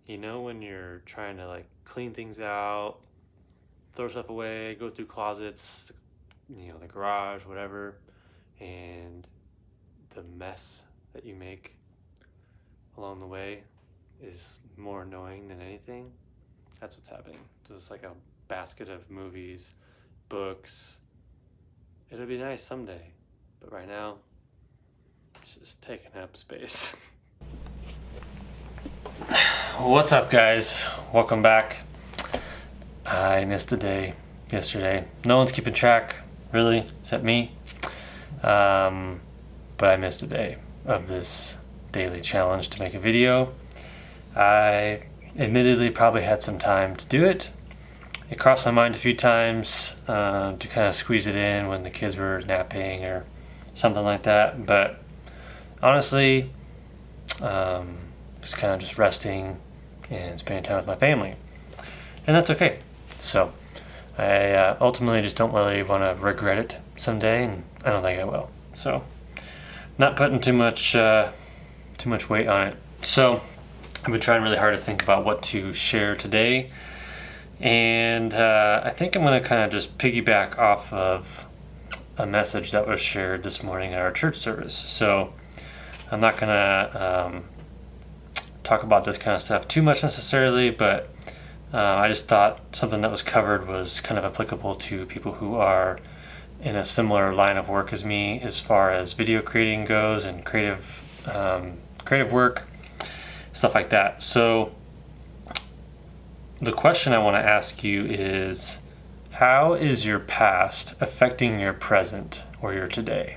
You know, when you're trying to like clean things out, throw stuff away, go through closets, the garage, whatever, and the mess that you make along the way is more annoying than anything. That's what's happening. Just like a basket of movies, books. It'll be nice someday, but right now, it's just taking up space. What's up, guys? Welcome back. I missed a day yesterday. No one's keeping track, really, except me. But I missed a day of this daily challenge to make a video. I admittedly probably had some time to do it. It crossed my mind a few times to kind of squeeze it in when the kids were napping or something like that. But honestly, just kind of just resting and spending time with my family. And that's okay. So I ultimately just don't really want to regret it someday, and I don't think I will. So not putting too much weight on it. So I've been trying really hard to think about what to share today, and I think I'm going to kind of just piggyback off of a message that was shared this morning at our church service. So I'm not going to talk about this kind of stuff too much necessarily, but I just thought something that was covered was kind of applicable to people who are in a similar line of work as me as far as video creating goes and creative work, stuff like that. So the question I want to ask you is, how is your past affecting your present or your today?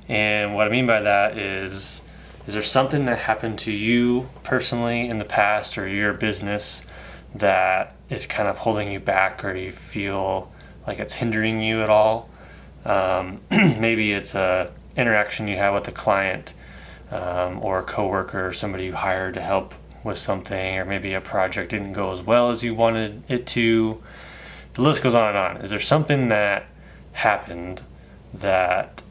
And what I mean by that is there something that happened to you personally in the past or your business that is kind of holding you back, or you feel like it's hindering you at all? Maybe it's a interaction you have with a client or a coworker or somebody you hired to help with something, or maybe a project didn't go as well as you wanted it to. The list goes on and on. Is there something that happened that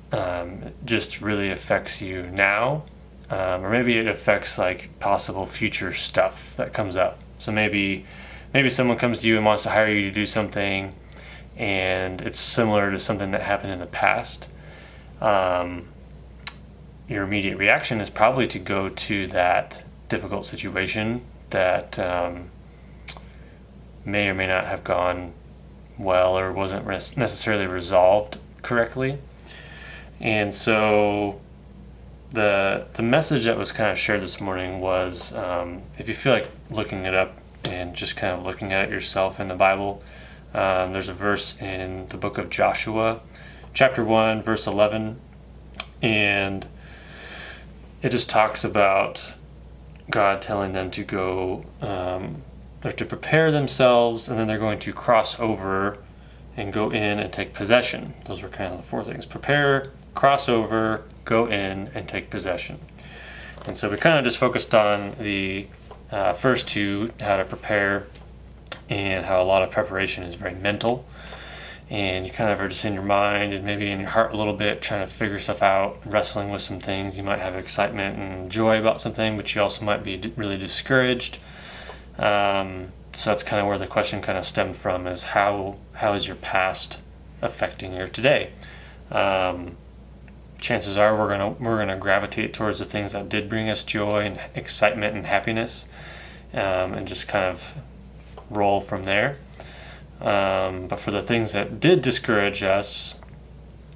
just really affects you now? Or maybe it affects like possible future stuff that comes up. So maybe someone comes to you and wants to hire you to do something, and it's similar to something that happened in the past. Your immediate reaction is probably to go to that difficult situation that may or may not have gone well or wasn't necessarily resolved correctly. And so the message that was kind of shared this morning was, if you feel like looking it up and just kind of looking at it yourself in the Bible, there's a verse in the book of Joshua, chapter 1, verse 11, and it just talks about God telling them to go, or to prepare themselves, and then they're going to cross over and go in and take possession. Those were kind of the four things: prepare, cross over, go in, and take possession. And so we kind of just focused on the first two, how to prepare, and how a lot of preparation is very mental, and you kind of are just in your mind and maybe in your heart a little bit trying to figure stuff out, wrestling with some things. You might have excitement and joy about something, but you also might be really discouraged. So that's kind of where the question kind of stemmed from, is how is your past affecting your today? Chances are we're gonna gravitate towards the things that did bring us joy and excitement and happiness, and just kind of roll from there. But for the things that did discourage us,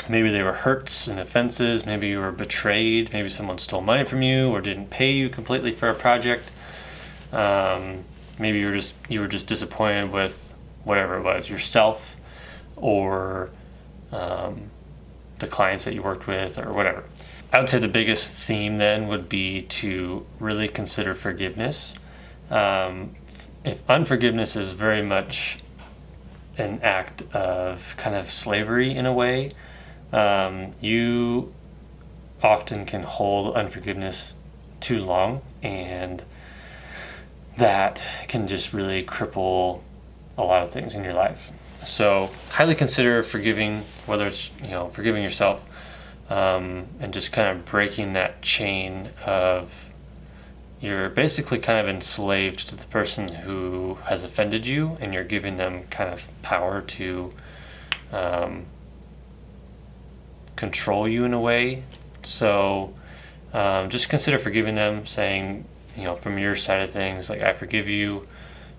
maybe they were hurts and offenses, maybe you were betrayed, maybe someone stole money from you or didn't pay you completely for a project. Maybe you were just disappointed with whatever it was, yourself or the clients that you worked with or whatever. I would say the biggest theme then would be to really consider forgiveness. If unforgiveness is very much an act of kind of slavery in a way, you often can hold unforgiveness too long, and that can just really cripple a lot of things in your life. So highly consider forgiving, whether it's forgiving yourself, and just kind of breaking that chain of you're basically kind of enslaved to the person who has offended you, and you're giving them kind of power to control you in a way. So just consider forgiving them, saying, from your side of things, like, I forgive you,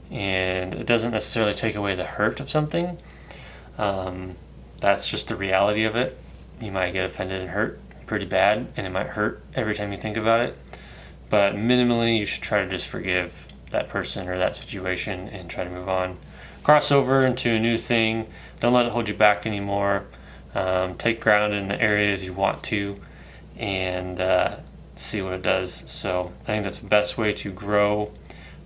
and it doesn't necessarily take away the hurt of something. That's just the reality of it. You might get offended and hurt pretty bad, and it might hurt every time you think about it. But minimally, you should try to just forgive that person or that situation and try to move on. Cross over into a new thing. Don't let it hold you back anymore. Take ground in the areas you want to, and see what it does. So I think that's the best way to grow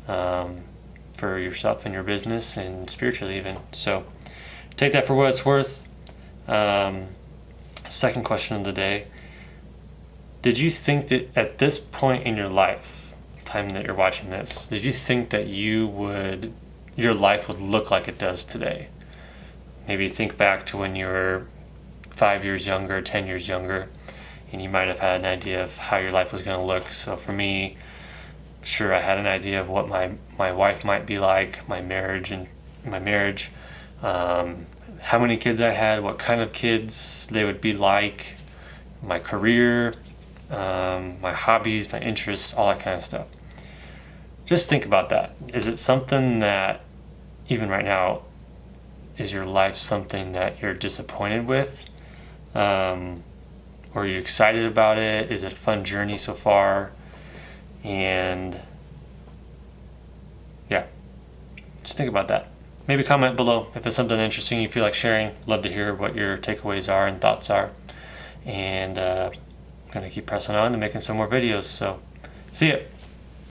for yourself and your business, and spiritually even. So take that for what it's worth. Second question of the day. Did you think that at this point in your life, time that you're watching this, did you think that your life would look like it does today? Maybe think back to when you were 5 years younger, 10 years younger, and you might have had an idea of how your life was going to look. So for me, sure, I had an idea of what my wife might be like, my marriage, how many kids I had, what kind of kids they would be like, my career, my hobbies, my interests, all that kind of stuff. Just think about that. Is it something that, even right now, is your life something that you're disappointed with? Or are you excited about it? Is it a fun journey so far? And yeah, just think about that. Maybe comment below if it's something interesting you feel like sharing. Love to hear what your takeaways are and thoughts are. And I'm going to keep pressing on and making some more videos. So see ya.